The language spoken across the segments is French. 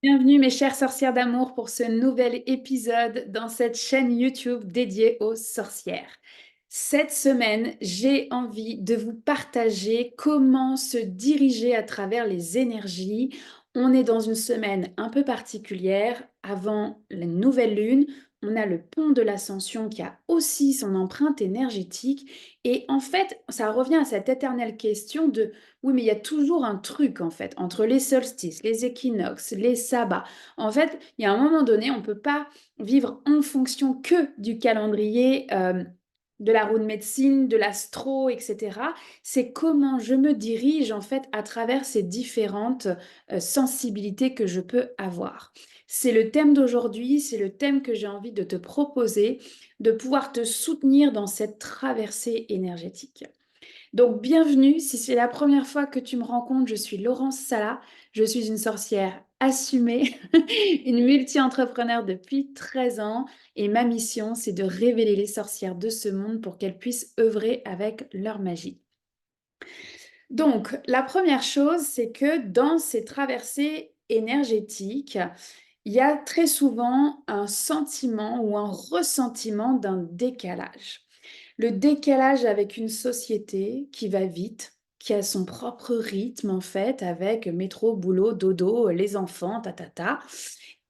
Bienvenue mes chères sorcières d'amour pour ce nouvel épisode dans cette chaîne YouTube dédiée aux sorcières. Cette semaine, j'ai envie de vous partager comment se diriger à travers les énergies. On est dans une semaine un peu particulière avant la nouvelle lune. On a le pont de l'Ascension qui a aussi son empreinte énergétique. Et en fait, ça revient à cette éternelle question de oui, mais il y a toujours un truc en fait entre les solstices, les équinoxes, les sabbats. En fait, il y a un moment donné, on ne peut pas vivre en fonction que du calendrier de la roue de médecine, de l'astro, etc. C'est comment je me dirige en fait à travers ces différentes sensibilités que je peux avoir. C'est le thème d'aujourd'hui, c'est le thème que j'ai envie de te proposer, de pouvoir te soutenir dans cette traversée énergétique. Donc, bienvenue. Si c'est la première fois que tu me rencontres, je suis Laurence Sala. Je suis une sorcière assumée, une multi-entrepreneur depuis 13 ans. Et ma mission, c'est de révéler les sorcières de ce monde pour qu'elles puissent œuvrer avec leur magie. Donc, la première chose, c'est que dans ces traversées énergétiques, il y a très souvent un sentiment ou un ressentiment d'un décalage. Le décalage avec une société qui va vite, qui a son propre rythme en fait, avec métro, boulot, dodo, les enfants, ta.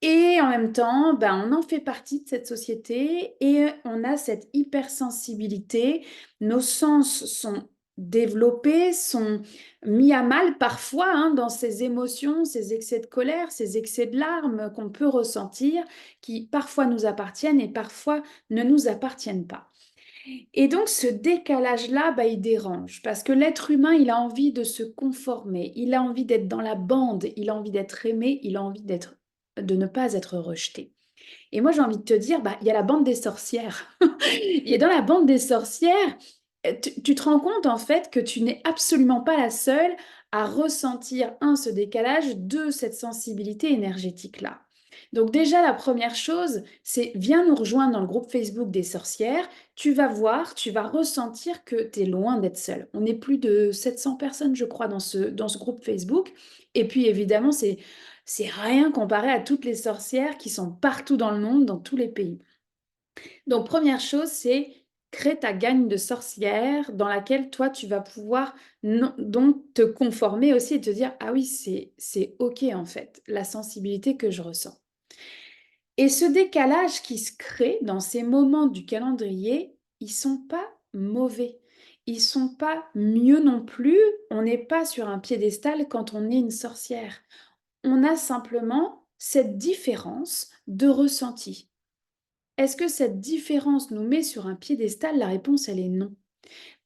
Et en même temps, ben, on en fait partie de cette société et on a cette hypersensibilité. Nos sens sont développés, sont mis à mal parfois hein, dans ces émotions, ces excès de colère, ces excès de larmes qu'on peut ressentir, qui parfois nous appartiennent et parfois ne nous appartiennent pas. Et donc ce décalage-là, bah, il dérange parce que l'être humain, il a envie de se conformer, il a envie d'être dans la bande, il a envie d'être aimé, il a envie de ne pas être rejeté. Et moi, j'ai envie de te dire, bah, il y a la bande des sorcières. Et dans la bande des sorcières, tu te rends compte en fait que tu n'es absolument pas la seule à ressentir, un, ce décalage, deux, cette sensibilité énergétique-là. Donc déjà, la première chose, c'est viens nous rejoindre dans le groupe Facebook des sorcières. Tu vas voir, tu vas ressentir que tu es loin d'être seule. On est plus de 700 personnes, je crois, dans ce groupe Facebook. Et puis évidemment, c'est rien comparé à toutes les sorcières qui sont partout dans le monde, dans tous les pays. Donc, première chose, c'est créer ta gagne de sorcières dans laquelle toi, tu vas pouvoir donc te conformer aussi et te dire, ah oui, c'est OK en fait, la sensibilité que je ressens. Et ce décalage qui se crée dans ces moments du calendrier, ils sont pas mauvais. Ils sont pas mieux non plus. On n'est pas sur un piédestal quand on est une sorcière. On a simplement cette différence de ressenti. Est-ce que cette différence nous met sur un piédestal? La réponse, elle est non.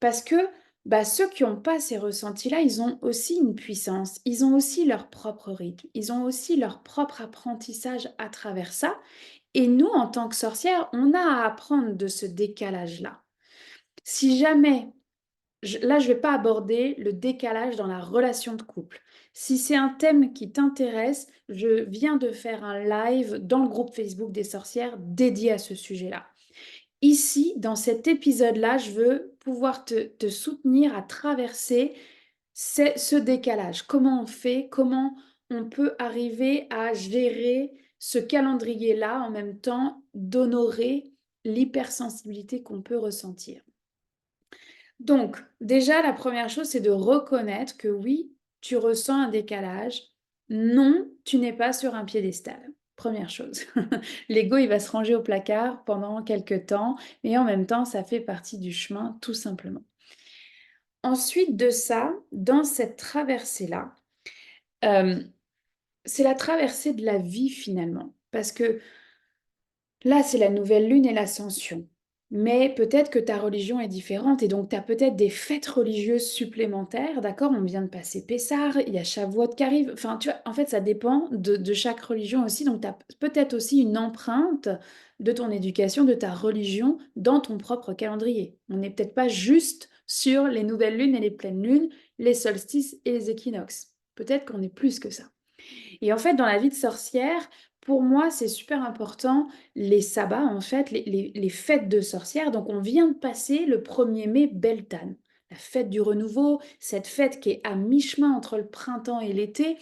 Parce que bah, ceux qui n'ont pas ces ressentis-là, ils ont aussi une puissance, ils ont aussi leur propre rythme, ils ont aussi leur propre apprentissage à travers ça. Et nous, en tant que sorcières, on a à apprendre de ce décalage-là. Si jamais là, je ne vais pas aborder le décalage dans la relation de couple. Si c'est un thème qui t'intéresse, je viens de faire un live dans le groupe Facebook des sorcières dédié à ce sujet-là. Ici, dans cet épisode-là, je veux pouvoir te soutenir à traverser ce décalage. Comment on fait, comment on peut arriver à gérer ce calendrier-là en même temps d'honorer l'hypersensibilité qu'on peut ressentir. Donc, déjà, la première chose, c'est de reconnaître que oui, tu ressens un décalage. Non, tu n'es pas sur un piédestal. Première chose. L'ego, il va se ranger au placard pendant quelques temps, mais en même temps, ça fait partie du chemin, tout simplement. Ensuite de ça, dans cette traversée-là, euh, c'est la traversée de la vie finalement. Parce que là, c'est la nouvelle lune et l'ascension. Mais peut-être que ta religion est différente et donc tu as peut-être des fêtes religieuses supplémentaires, d'accord? On vient de passer Pessah, il y a Shavuot qui arrive. Enfin, tu vois, en fait, ça dépend de chaque religion aussi. Donc, tu as peut-être aussi une empreinte de ton éducation, de ta religion dans ton propre calendrier. On n'est peut-être pas juste sur les nouvelles lunes et les pleines lunes, les solstices et les équinoxes. Peut-être qu'on est plus que ça. Et en fait, dans la vie de sorcière, pour moi, c'est super important les sabbats, en fait, les fêtes de sorcières. Donc, on vient de passer le 1er mai Beltane, la fête du renouveau, cette fête qui est à mi-chemin entre le printemps et l'été.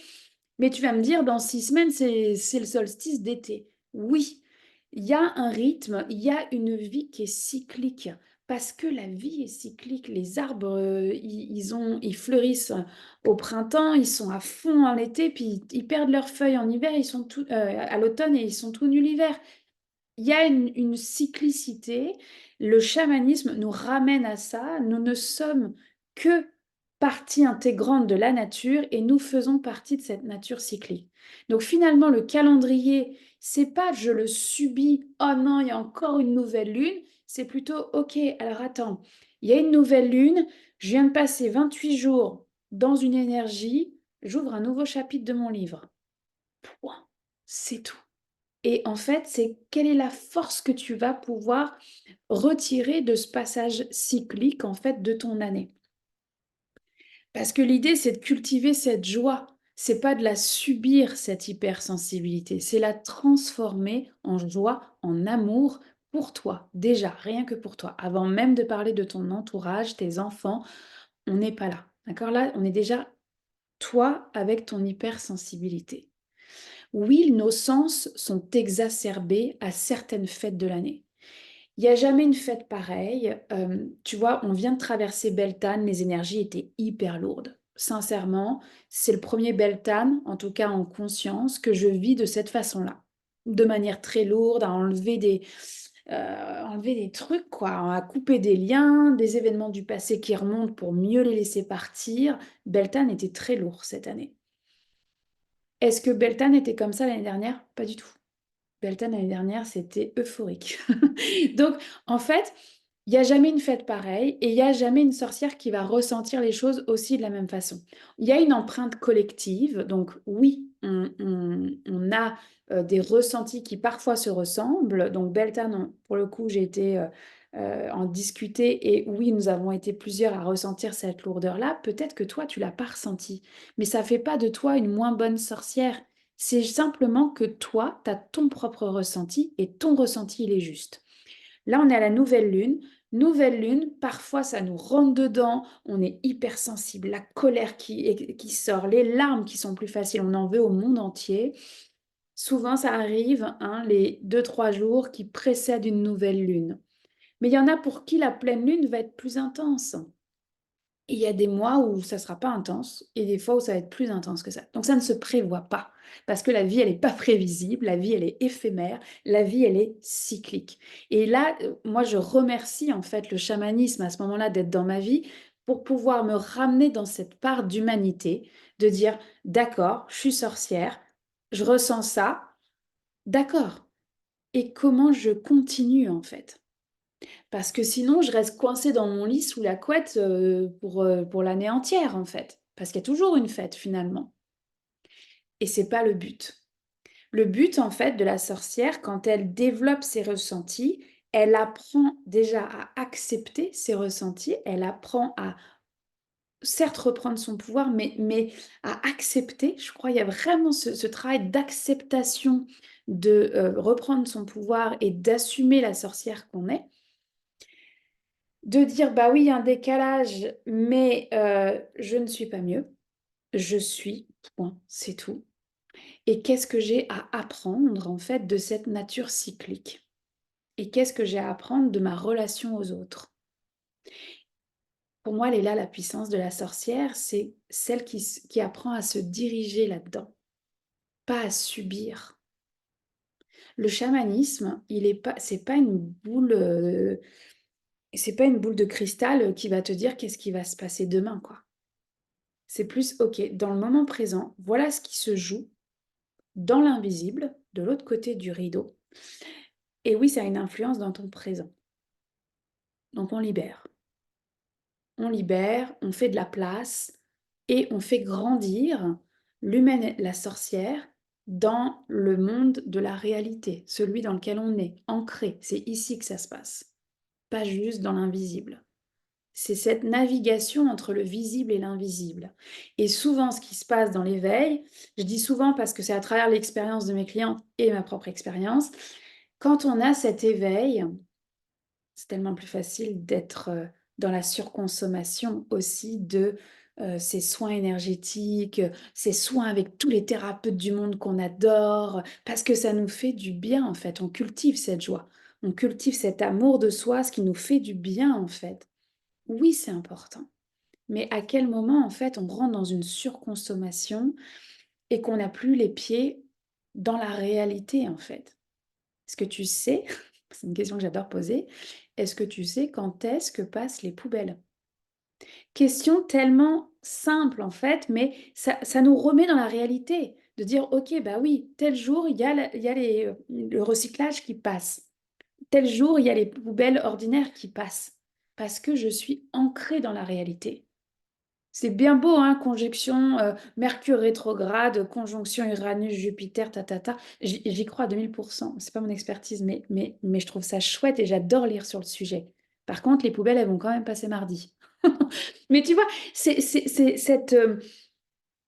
Mais tu vas me dire, dans 6 semaines, c'est le solstice d'été. Oui, il y a un rythme, il y a une vie qui est cyclique. Parce que la vie est cyclique. Les arbres, ils fleurissent au printemps, ils sont à fond en été, puis ils perdent leurs feuilles en hiver, à l'automne et ils sont tout nus l'hiver. Il y a une cyclicité. Le chamanisme nous ramène à ça. Nous ne sommes que partie intégrante de la nature et nous faisons partie de cette nature cyclique. Donc finalement, le calendrier, c'est pas je le subis, oh non, il y a encore une nouvelle lune. C'est plutôt, ok, alors attends, il y a une nouvelle lune, je viens de passer 28 jours dans une énergie, j'ouvre un nouveau chapitre de mon livre. Point. C'est tout. Et en fait, c'est quelle est la force que tu vas pouvoir retirer de ce passage cyclique en fait de ton année. Parce que l'idée, c'est de cultiver cette joie. C'est pas de la subir, cette hypersensibilité. C'est la transformer en joie, en amour pour toi. Déjà, rien que pour toi. Avant même de parler de ton entourage, tes enfants, on n'est pas là. D'accord? Là, on est déjà toi avec ton hypersensibilité. Oui, nos sens sont exacerbés à certaines fêtes de l'année. Il n'y a jamais une fête pareille. Tu vois, on vient de traverser Beltane, les énergies étaient hyper lourdes. Sincèrement, c'est le premier Beltane, en tout cas en conscience, que je vis de cette façon-là. De manière très lourde, à enlever des trucs, quoi, à couper des liens, des événements du passé qui remontent pour mieux les laisser partir. Beltane était très lourd cette année. Est-ce que Beltane était comme ça l'année dernière? Pas du tout. Beltane l'année dernière, c'était euphorique. Donc, en fait, il n'y a jamais une fête pareille et il n'y a jamais une sorcière qui va ressentir les choses aussi de la même façon. Il y a une empreinte collective, donc oui, on a des ressentis qui parfois se ressemblent. Donc, Beltane, pour le coup, j'ai été en discuter et oui, nous avons été plusieurs à ressentir cette lourdeur-là. Peut-être que toi, tu l'as pas ressenti, mais ça fait pas de toi une moins bonne sorcière. C'est simplement que toi, tu as ton propre ressenti et ton ressenti, il est juste. Là, on est à la nouvelle lune. Nouvelle lune, parfois ça nous rentre dedans, on est hypersensible, la colère qui sort, les larmes qui sont plus faciles, on en veut au monde entier. Souvent, ça arrive, hein, les 2-3 jours qui précèdent une nouvelle lune. Mais il y en a pour qui la pleine lune va être plus intense. Et il y a des mois où ça ne sera pas intense et des fois où ça va être plus intense que ça. Donc ça ne se prévoit pas parce que la vie, elle n'est pas prévisible, la vie, elle est éphémère, la vie, elle est cyclique. Et là, moi, je remercie en fait le chamanisme à ce moment-là d'être dans ma vie pour pouvoir me ramener dans cette part d'humanité, de dire, d'accord, je suis sorcière, je ressens ça, d'accord. Et comment je continue en fait? Parce que sinon, je reste coincée dans mon lit sous la couette pour l'année entière, en fait. Parce qu'il y a toujours une fête, finalement. Et c'est pas le but. Le but, en fait, de la sorcière, quand elle développe ses ressentis, elle apprend déjà à accepter ses ressentis, elle apprend à, certes, reprendre son pouvoir, mais à accepter. Je crois qu'il y a vraiment ce travail d'acceptation de reprendre son pouvoir et d'assumer la sorcière qu'on est. De dire, bah oui, il y a un décalage, mais je ne suis pas mieux. Je suis, point, c'est tout. Et qu'est-ce que j'ai à apprendre, en fait, de cette nature cyclique? Et qu'est-ce que j'ai à apprendre de ma relation aux autres? Pour moi, elle est là, la puissance de la sorcière, c'est celle qui apprend à se diriger là-dedans, pas à subir. Le chamanisme, il est pas, c'est pas une boule de cristal qui va te dire qu'est-ce qui va se passer demain, quoi. C'est plus, ok, dans le moment présent, voilà ce qui se joue dans l'invisible, de l'autre côté du rideau. Et oui, ça a une influence dans ton présent. Donc on libère. On libère, on fait de la place et on fait grandir l'humaine, la sorcière, dans le monde de la réalité, celui dans lequel on est, ancré. C'est ici que ça se passe, pas juste dans l'invisible. C'est cette navigation entre le visible et l'invisible. Et souvent, ce qui se passe dans l'éveil, je dis souvent parce que c'est à travers l'expérience de mes clientes et ma propre expérience, quand on a cet éveil, c'est tellement plus facile d'être dans la surconsommation aussi de ses soins énergétiques, ses soins avec tous les thérapeutes du monde qu'on adore, parce que ça nous fait du bien, en fait. On cultive cette joie, on cultive cet amour de soi, ce qui nous fait du bien, en fait. Oui, c'est important. Mais à quel moment, en fait, on rentre dans une surconsommation et qu'on n'a plus les pieds dans la réalité, en fait? Est-ce que tu sais, c'est une question que j'adore poser, est-ce que tu sais quand est-ce que passent les poubelles? Question tellement simple en fait, mais ça nous remet dans la réalité, de dire: «OK, bah oui, tel jour, il y a le recyclage qui passe. Tel jour, il y a les poubelles ordinaires qui passent». Parce que je suis ancrée dans la réalité. C'est bien beau, hein, conjonction, Mercure rétrograde, conjonction Uranus-Jupiter, J'y crois à 2000. C'est pas mon expertise, mais je trouve ça chouette et j'adore lire sur le sujet. Par contre, les poubelles, elles vont quand même passer mardi. Mais tu vois, c'est cette,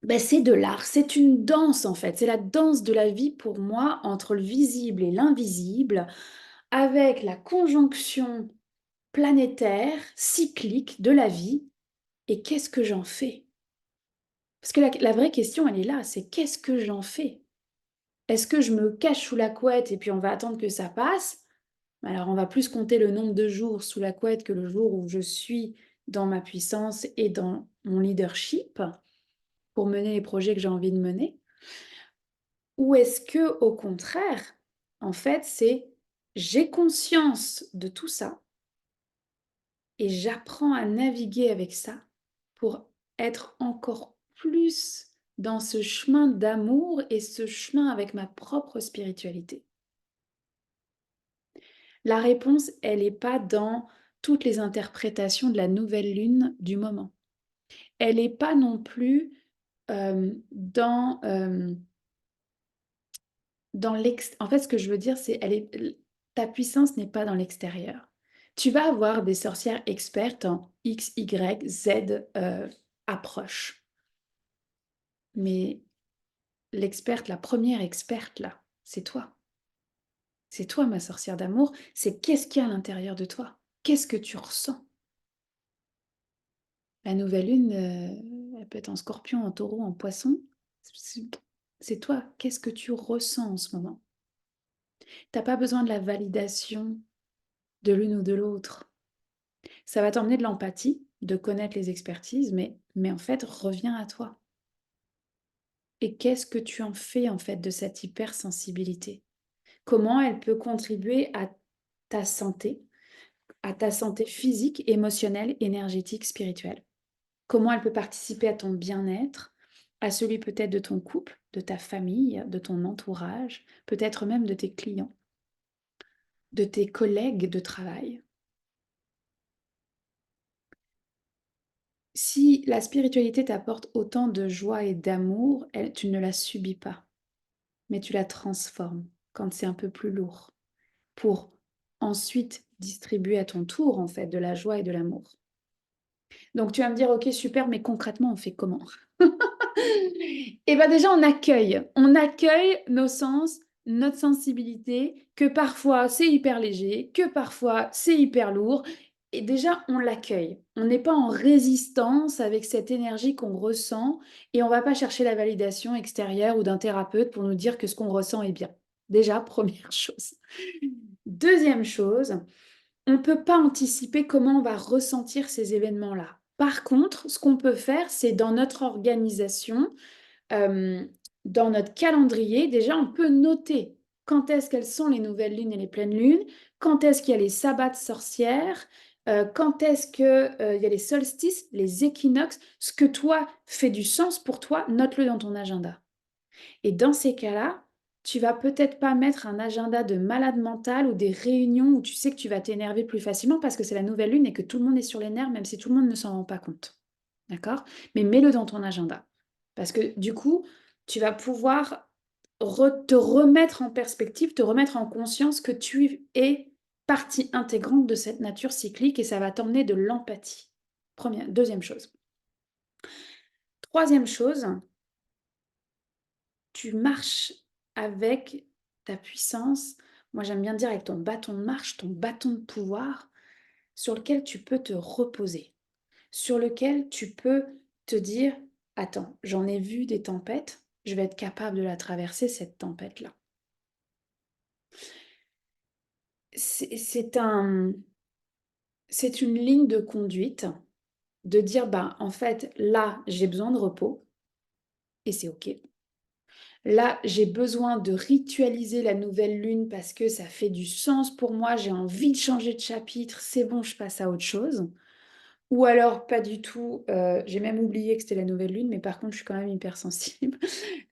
c'est de l'art, c'est une danse, en fait. C'est la danse de la vie pour moi entre le visible et l'invisible, avec la conjonction planétaire, cyclique de la vie et qu'est-ce que j'en fais? Parce que la vraie question, elle est là, c'est qu'est-ce que j'en fais? Est-ce que je me cache sous la couette et puis on va attendre que ça passe? Alors on va plus compter le nombre de jours sous la couette que le jour où je suis dans ma puissance et dans mon leadership pour mener les projets que j'ai envie de mener? Ou est-ce que au contraire, en fait, c'est j'ai conscience de tout ça et j'apprends à naviguer avec ça pour être encore plus dans ce chemin d'amour et ce chemin avec ma propre spiritualité. La réponse, elle n'est pas dans toutes les interprétations de la nouvelle lune du moment. Elle n'est pas non plus dans en fait, ce que je veux dire, c'est ta puissance n'est pas dans l'extérieur. Tu vas avoir des sorcières expertes en X, Y, Z approche. Mais l'experte, la première experte là, c'est toi. C'est toi, ma sorcière d'amour. C'est qu'est-ce qu'il y a à l'intérieur de toi? Qu'est-ce que tu ressens? La nouvelle lune, elle peut être en scorpion, en taureau, en poisson. C'est c'est toi. Qu'est-ce que tu ressens en ce moment? T'as pas besoin de la validation de l'une ou de l'autre. Ça va t'emmener de l'empathie, de connaître les expertises, mais en fait, reviens à toi. Et qu'est-ce que tu en fais en fait de cette hypersensibilité? Comment elle peut contribuer à ta santé physique, émotionnelle, énergétique, spirituelle? Comment elle peut participer à ton bien-être, à celui peut-être de ton couple, de ta famille, de ton entourage, peut-être même de tes clients, de tes collègues de travail? Si la spiritualité t'apporte autant de joie et d'amour, tu ne la subis pas, mais tu la transformes quand c'est un peu plus lourd, pour ensuite distribuer à ton tour, en fait, de la joie et de l'amour. Donc tu vas me dire: «OK, super, mais concrètement, on fait comment?» Et ben déjà, on accueille nos sens, notre sensibilité, que parfois c'est hyper léger, que parfois c'est hyper lourd et déjà on l'accueille. On n'est pas en résistance avec cette énergie qu'on ressent et on va pas chercher la validation extérieure ou d'un thérapeute pour nous dire que ce qu'on ressent est bien. Déjà, première chose. Deuxième chose, on ne peut pas anticiper comment on va ressentir ces événements-là. Par contre, ce qu'on peut faire, c'est dans notre organisation, Hem, dans notre calendrier, déjà, on peut noter quand est-ce qu'elles sont les nouvelles lunes et les pleines lunes, quand est-ce qu'il y a les sabbats de sorcières, quand est-ce que, il y a les solstices, les équinoxes. Ce que toi fait du sens pour toi, note-le dans ton agenda. Et dans ces cas-là, tu vas peut-être pas mettre un agenda de malade mental ou des réunions où tu sais que tu vas t'énerver plus facilement parce que c'est la nouvelle lune et que tout le monde est sur les nerfs, même si tout le monde ne s'en rend pas compte. D'accord? Mais mets-le dans ton agenda. Parce que du coup, tu vas pouvoir te remettre en perspective, te remettre en conscience que tu es partie intégrante de cette nature cyclique et ça va t'emmener de l'empathie. Deuxième chose. Troisième chose, tu marches avec ta puissance. Moi, j'aime bien dire avec ton bâton de marche, ton bâton de pouvoir, sur lequel tu peux te reposer, sur lequel tu peux te dire, attends, j'en ai vu des tempêtes, je vais être capable de la traverser, cette tempête-là. C'est une ligne de conduite de dire, bah, en fait, là, j'ai besoin de repos et c'est OK. Là, j'ai besoin de ritualiser la nouvelle lune parce que ça fait du sens pour moi, j'ai envie de changer de chapitre, c'est bon, je passe à autre chose. Ou alors pas du tout, j'ai même oublié que c'était la nouvelle lune, mais par contre, je suis quand même hypersensible.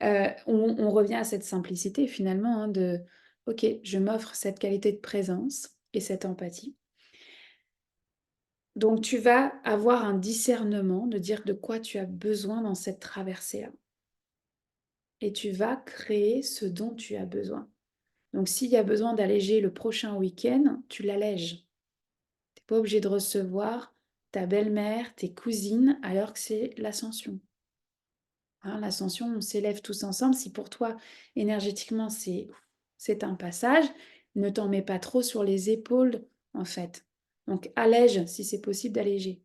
On revient à cette simplicité finalement, hein, de: «OK, je m'offre cette qualité de présence et cette empathie». Donc tu vas avoir un discernement de dire de quoi tu as besoin dans cette traversée-là et tu vas créer ce dont tu as besoin. Donc s'il y a besoin d'alléger le prochain week-end, tu l'allèges. Tu es pas obligé de recevoir ta belle-mère, tes cousines, alors que c'est l'ascension. Hein, l'ascension, on s'élève tous ensemble. Si pour toi, énergétiquement, c'est un passage, ne t'en mets pas trop sur les épaules, en fait. Donc allège si c'est possible d'alléger.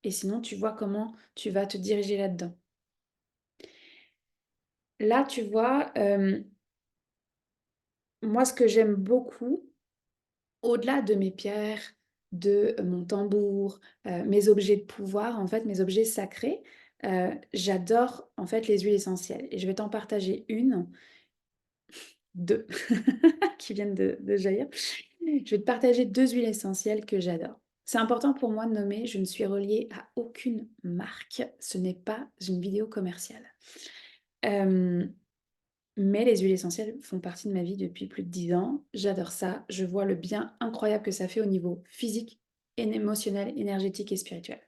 Et sinon, tu vois comment tu vas te diriger là-dedans. Là, tu vois, moi, ce que j'aime beaucoup, au-delà de mes pierres, de mon tambour, mes objets de pouvoir, en fait, mes objets sacrés, j'adore, en fait, les huiles essentielles. Et je vais t'en partager une, deux, qui viennent de jaillir. Je vais te partager 2 huiles essentielles que j'adore. C'est important pour moi de nommer, je ne suis reliée à aucune marque. Ce n'est pas une vidéo commerciale. Mais les huiles essentielles font partie de ma vie depuis plus de 10 ans. J'adore ça. Je vois le bien incroyable que ça fait au niveau physique, émotionnel, énergétique et spirituel.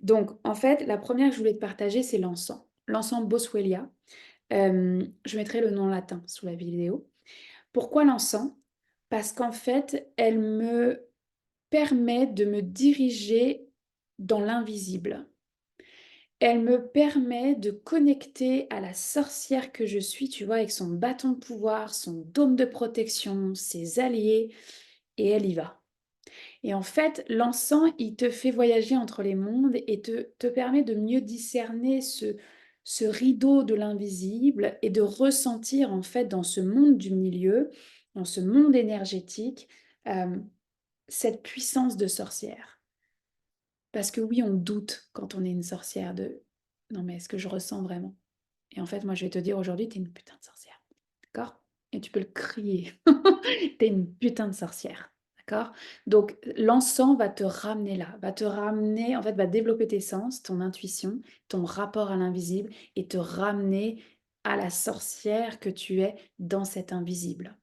Donc, en fait, la première que je voulais te partager, c'est l'encens. L'encens Boswellia. Je mettrai le nom latin sous la vidéo. Pourquoi l'encens? Parce qu'en fait, elle me permet de me diriger dans l'invisible. Elle me permet de connecter à la sorcière que je suis, tu vois, avec son bâton de pouvoir, son dôme de protection, ses alliés, et elle y va. Et en fait, l'encens, il te fait voyager entre les mondes et te permet de mieux discerner ce rideau de l'invisible et de ressentir en fait dans ce monde du milieu, dans ce monde énergétique, euh, cette puissance de sorcière. Parce que oui, on doute quand on est une sorcière de non mais est-ce que je ressens vraiment? Et en fait, moi je vais te dire aujourd'hui, t'es une putain de sorcière. D'accord? Et tu peux le crier. T'es une putain de sorcière. D'accord? Donc l'encens va te ramener là, va te ramener, en fait, va développer tes sens, ton intuition, ton rapport à l'invisible et te ramener à la sorcière que tu es dans cet invisible.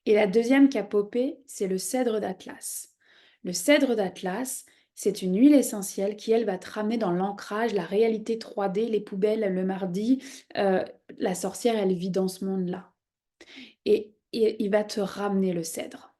Et la deuxième qui a popé, c'est le cèdre d'Atlas. Le cèdre d'Atlas, c'est une huile essentielle qui, elle, va te ramener dans l'ancrage, la réalité 3D, les poubelles le mardi. La sorcière, elle vit dans ce monde-là. Et il va te ramener le cèdre.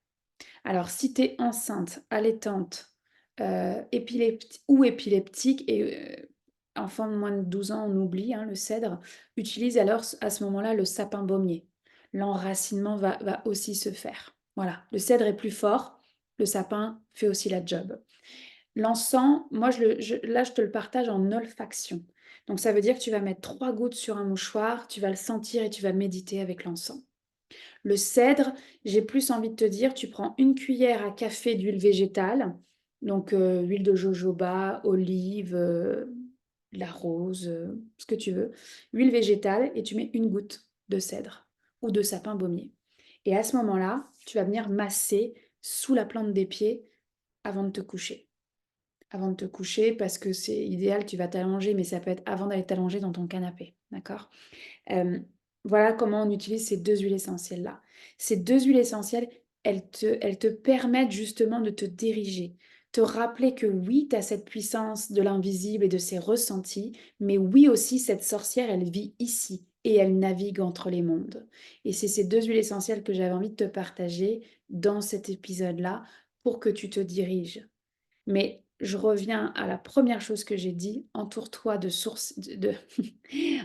Alors, si tu es enceinte, allaitante, ou épileptique, et enfant de moins de 12 ans, on oublie hein, le cèdre, utilise alors à ce moment-là le sapin baumier. L'enracinement va aussi se faire. Voilà, le cèdre est plus fort, le sapin fait aussi la job. L'encens, moi, là, je te le partage en olfaction. Donc, ça veut dire que tu vas mettre 3 gouttes sur un mouchoir, tu vas le sentir et tu vas méditer avec l'encens. Le cèdre, j'ai plus envie de te dire, tu prends une cuillère à café d'huile végétale, donc huile de jojoba, olive, la rose, ce que tu veux, huile végétale, et tu mets une goutte de cèdre ou de sapin baumier. Et à ce moment-là, tu vas venir masser sous la plante des pieds avant de te coucher. Avant de te coucher, parce que c'est idéal, tu vas t'allonger, mais ça peut être avant d'aller t'allonger dans ton canapé, d'accord? Voilà comment on utilise ces 2 huiles essentielles-là. Ces 2 huiles essentielles, elles te permettent justement de te diriger, te rappeler que oui, tu as cette puissance de l'invisible et de ses ressentis, mais oui aussi, cette sorcière, elle vit ici et elle navigue entre les mondes. Et c'est ces 2 huiles essentielles que j'avais envie de te partager dans cet épisode-là pour que tu te diriges. Mais je reviens à la première chose que j'ai dit, entoure-toi de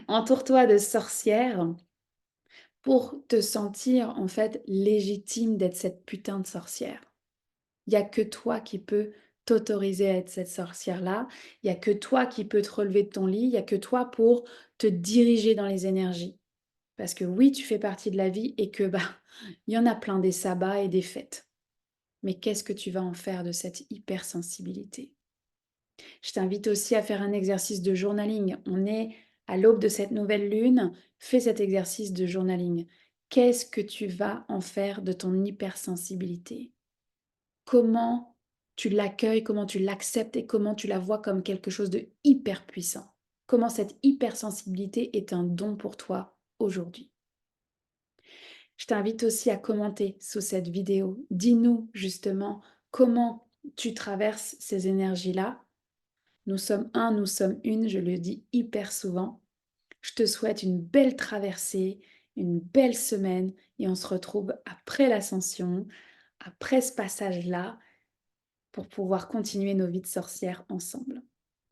entoure-toi de sorcières pour te sentir en fait légitime d'être cette putain de sorcière. Il n'y a que toi qui peux t'autoriser à être cette sorcière-là. Il y a que toi qui peux te relever de ton lit, il y a que toi pour te diriger dans les énergies. Parce que oui, tu fais partie de la vie et que, bah, il y en a plein des sabbats et des fêtes. Mais qu'est-ce que tu vas en faire de cette hypersensibilité? Je t'invite aussi à faire un exercice de journaling. On est à l'aube de cette nouvelle lune. Fais cet exercice de journaling. Qu'est-ce que tu vas en faire de ton hypersensibilité? Comment tu l'accueilles, comment tu l'acceptes et comment tu la vois comme quelque chose de hyper puissant? Comment cette hypersensibilité est un don pour toi aujourd'hui? Je t'invite aussi à commenter sous cette vidéo. Dis-nous justement comment tu traverses ces énergies-là. Nous sommes un, nous sommes une, je le dis hyper souvent. Je te souhaite une belle traversée, une belle semaine et on se retrouve après l'ascension, après ce passage-là, pour pouvoir continuer nos vies de sorcières ensemble.